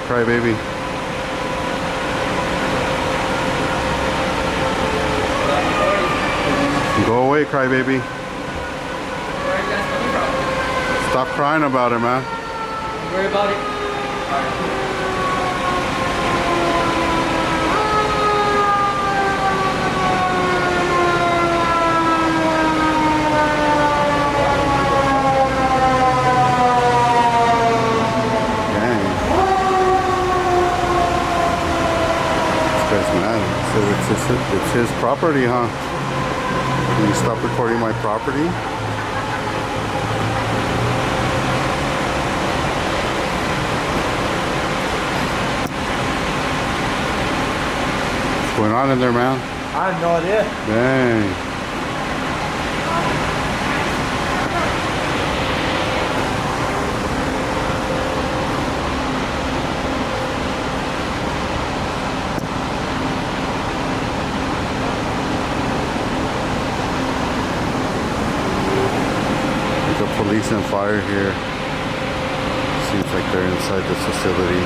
crybaby. Go away, crybaby. Where are you guys coming from? Stop crying about it, man. Don't worry about it. Alright. It's his property, huh? Can you stop recording my property? What's going on in there, man? I have no idea. Dang. Police and fire here. Seems like they're inside this facility.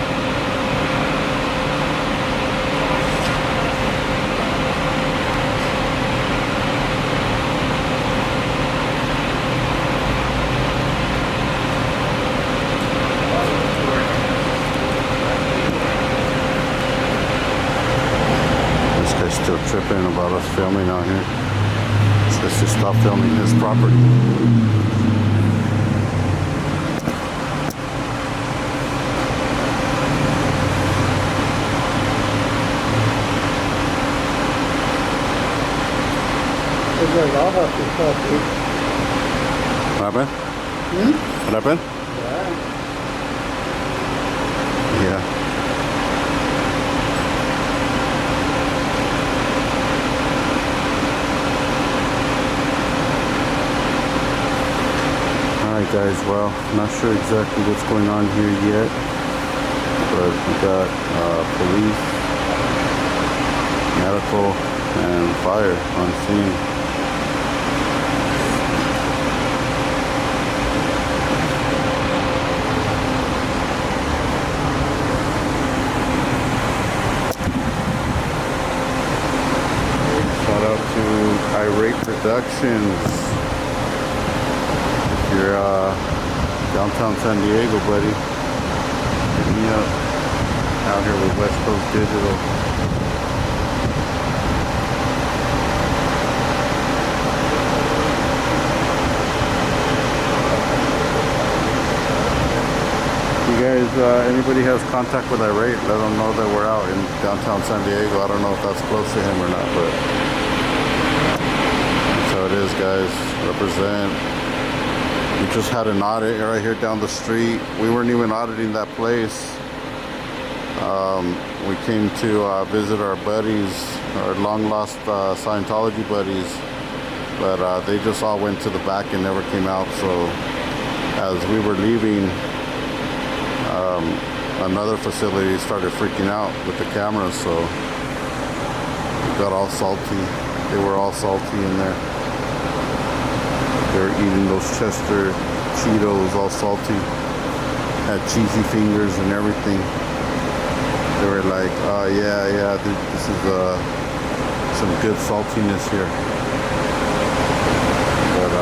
This guy's still tripping about us filming out here. So let's just stop filming his property. What happened? What happened? Yeah. Alright guys, well, not sure exactly what's going on here yet, but we got police, medical, and fire on scene. Irate Productions. If you're downtown San Diego, buddy, hit me up. Out here with West Coast Digital. You guys, anybody has contact with Irate, let them know that we're out in downtown San Diego. I don't know if that's close to him or not, but it is, guys. Represent. We just had an audit right here down the street. We weren't even auditing that place. We came to visit our buddies, our long lost Scientology buddies, but they just all went to the back and never came out. So as we were leaving, another facility started freaking out with the cameras, so we got all salty. They were all salty in there. They were eating those Chester Cheetos, all salty, had cheesy fingers and everything. They were like, yeah, this is some good saltiness here. But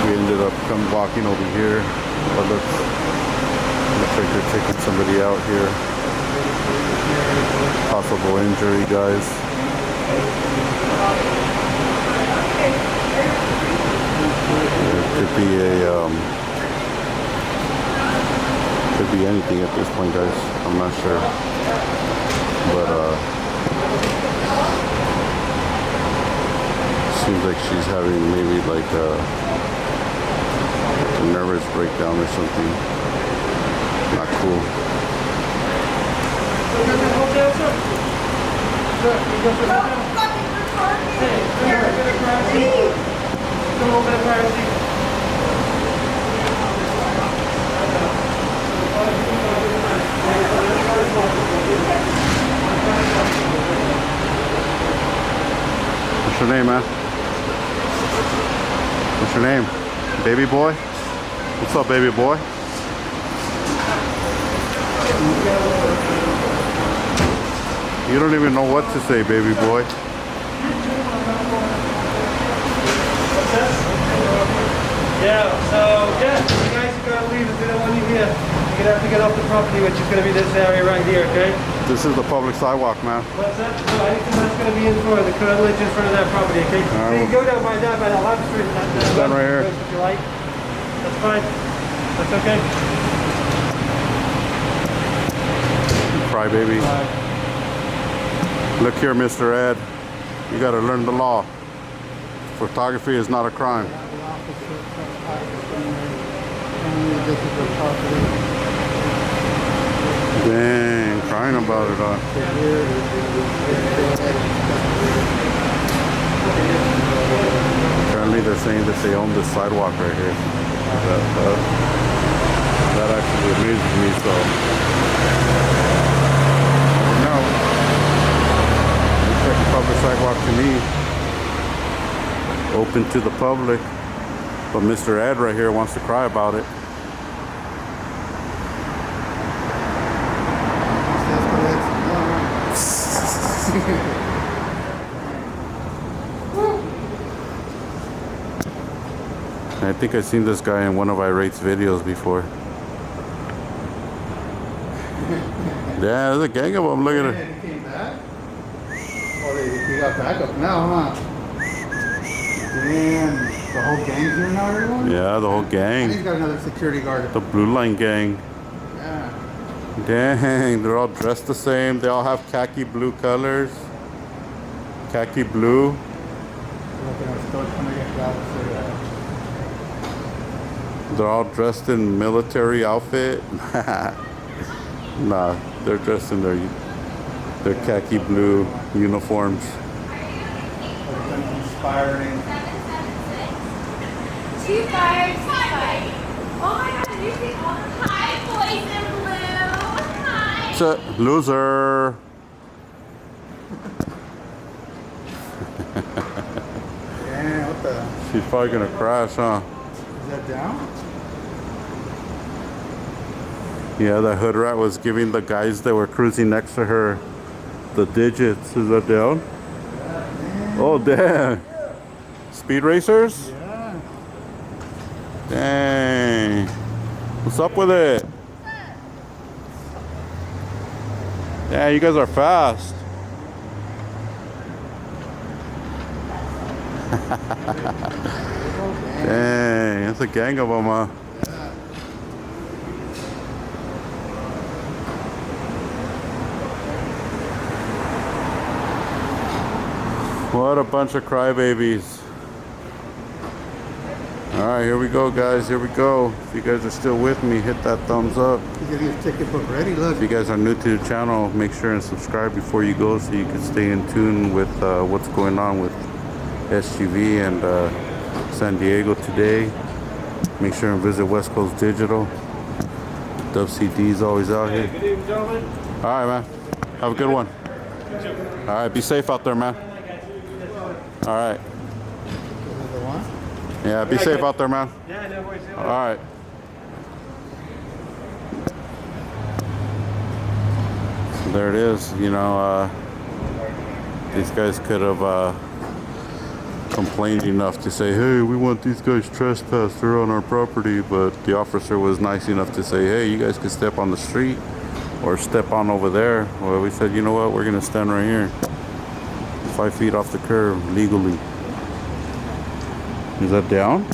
we ended up walking over here. But looks like they're taking somebody out here. Possible injury, guys. Could be anything at this point, guys. I'm not sure, but seems like she's having maybe like a nervous breakdown or something. Not cool. What's your name, man? What's your name? Baby boy? What's up, baby boy? You don't even know what to say, baby boy. Yeah, so yeah, you guys are gonna leave if they don't want you here. You're gonna have to get off the property, which is gonna be this area right here, okay? This is the public sidewalk, man. What's that? So anything that's gonna be in front of the curtilage in front of that property, okay? So you can go down by that, by the left street, Stand right here. if you like. That's fine. That's okay. Crybaby. Look here, Mr. Ed. You gotta learn the law. Photography is not a crime. Dang, crying about it, huh? Apparently they're saying that they own this sidewalk right here. That actually amazes me, so. No. Looks like a public sidewalk to me. Open to the public. But Mr. Ed right here wants to cry about it. I think I've seen this guy in one of Irate's videos before. Yeah, there's a gang of them. Look at it. He came back? Oh, they got backup now, huh? Damn, the whole gang's here now, everyone? Yeah, the whole And gang. he's got another security guard. The Blue Line gang. Yeah. Dang, they're all dressed the same. They all have khaki blue colors. Khaki blue. Look at us, still trying to get grabbed. They're all dressed in military outfit. Nah, they're dressed in their khaki blue uniforms. Inspiring. 2565. Oh my god, did you see all the hi boys in blue? Hi. It's a loser. Yeah, what the? She's probably gonna crash, huh? Is that down? Yeah, the hood rat was giving the guys that were cruising next to her the digits. Is that down? Oh, damn. Speed racers? Yeah. Dang. What's up with it? Yeah, you guys are fast. Dang, that's a gang of them, huh? What a bunch of crybabies. Alright, here we go, guys. Here we go. If you guys are still with me, hit that thumbs up. He's getting his ticket book ready, look. If you guys are new to the channel, make sure and subscribe before you go so you can stay in tune with what's going on with SGV and San Diego today. Make sure and visit West Coast Digital. WCD is always out here. Good evening, gentlemen. Alright, man. Have a good one. Alright, be safe out there, man. Alright. Is that the one? Yeah, be safe out there, man. Yeah, no worries. Alright. So there it is. You know, these guys could have complained enough to say, hey, we want these guys trespassed. They're on our property. But the officer was nice enough to say, hey, you guys can step on the street or step on over there. Well, we said, you know what? We're going to stand right here. 5 feet off the curb legally. Is that down?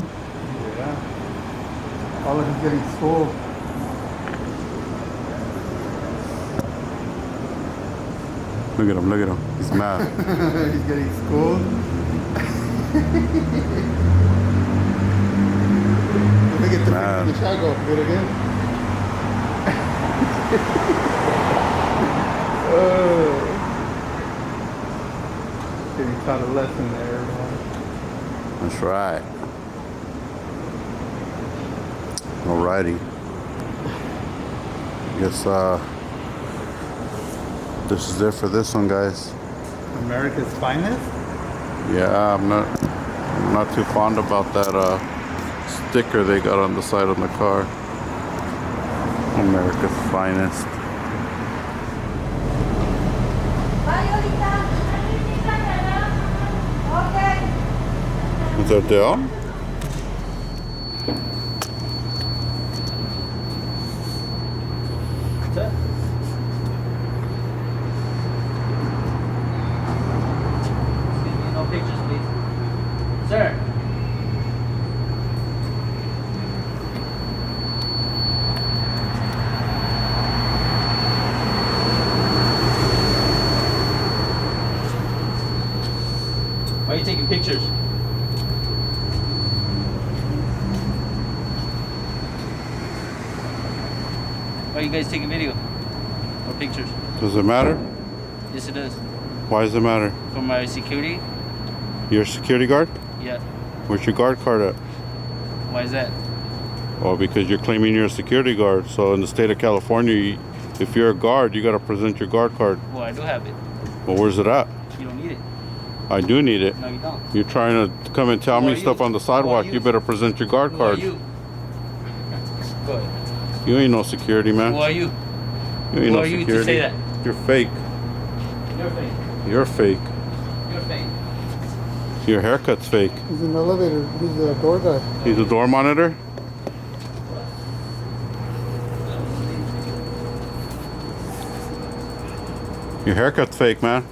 Yeah. Oh, look, he's getting schooled. Look at him, look at him. He's mad. He's getting schooled. Let me get the shot go. Do it again. Oh. Getting taught a lesson there, everyone. That's right. Alrighty. Guess this is it for this one, guys. America's finest? Yeah, I'm not too fond about that sticker they got on the side of the car. America's finest. Is that Dale? What's that? Excuse me, no pictures, please. Sir. Why are you taking pictures? Why are you guys taking video or pictures? Does it matter? Yes, it does. Why does it matter? For my security? You're a security guard? Yeah. Where's your guard card at? Why is that? Well, because you're claiming you're a security guard. So in the state of California, if you're a guard, you got to present your guard card. Well, I do have it. Well, where's it at? You don't need it. I do need it. No, you don't. You're trying to come and tell Who me are stuff you? on the Who are sidewalk. you? You better present your guard Who card. are you? Go ahead. You ain't no security, man. Who are you? You ain't Who no are you security. to say that? You're fake. You're fake. You're fake. You're fake. Your haircut's fake. He's an elevator. He's a door guy. He's a door monitor? Your haircut's fake, man.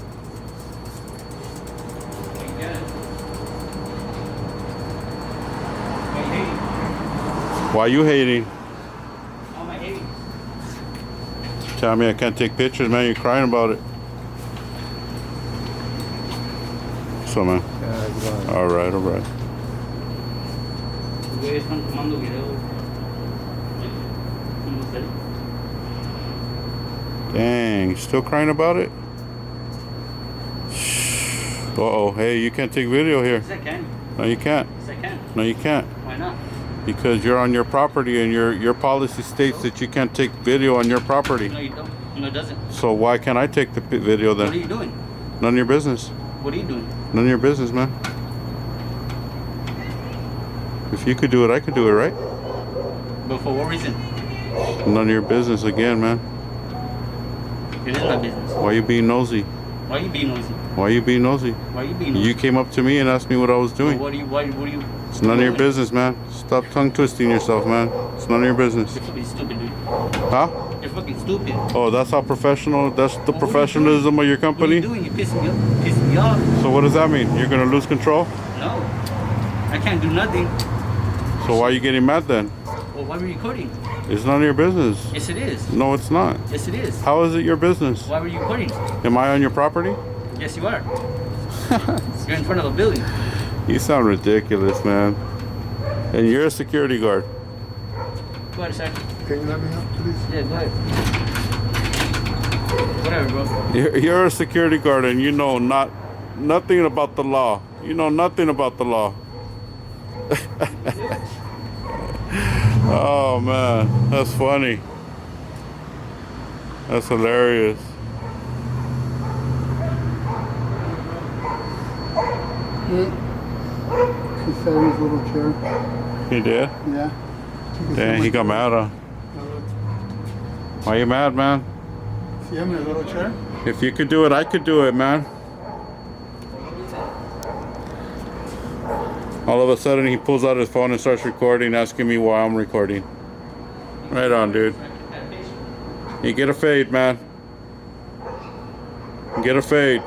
Why you hating? How am I hating? Tell me I can't take pictures, man. You're crying about it. So, man. All right, all right. Ustedes están tomando video. ¿Cómo se? Dang, you still crying about it? Uh-oh, hey, you can't take video here. Yes, I can. No, you can't. Yes, I can. No, you can't. Why not? Because you're on your property and your policy states that you can't take video on your property. No, you don't. No, it doesn't. So why can't I take the video What are then? you doing? None of your business. What are you doing? None of your business, man. If you could do it, I could do it, right? But for what reason? None of your business again, man. It is my business. Why you being nosy? Why are you being nosy? Why you being nosy? Why are you being nosy? You came up to me and asked me what I was doing. What are you? What are you? It's none of your business, man. Stop tongue twisting yourself, man. It's none of your business. You're fucking stupid, dude. Huh? You're fucking stupid. Oh, that's how professional, that's the Well, what are you professionalism of your What are company? you doing? You're pissing me off. Pissing me off. So what does that mean? You're gonna lose control? No. I can't do nothing. So why are you getting mad then? Well, why were you recording? It's none of your business. Yes, it is. No, it's not. Yes, it is. How is it your business? Why were you recording? Am I on your property? Yes, you are. You're in front of a building. You sound ridiculous, man. And you're a security guard. Go ahead, sir. Can you let me help, please? Yeah, go ahead. Whatever, bro. You're a security guard and you know nothing about the law. You know nothing about the law. Oh man, that's funny. That's hilarious. She sat in his little chair. He did? Yeah. Dang, he got mad, huh? Why you mad, man? See him in a little chair? If you could do it, I could do it, man. All of a sudden, he pulls out his phone and starts recording, asking me why I'm recording. Right on, dude. You get a fade, man. Get a fade.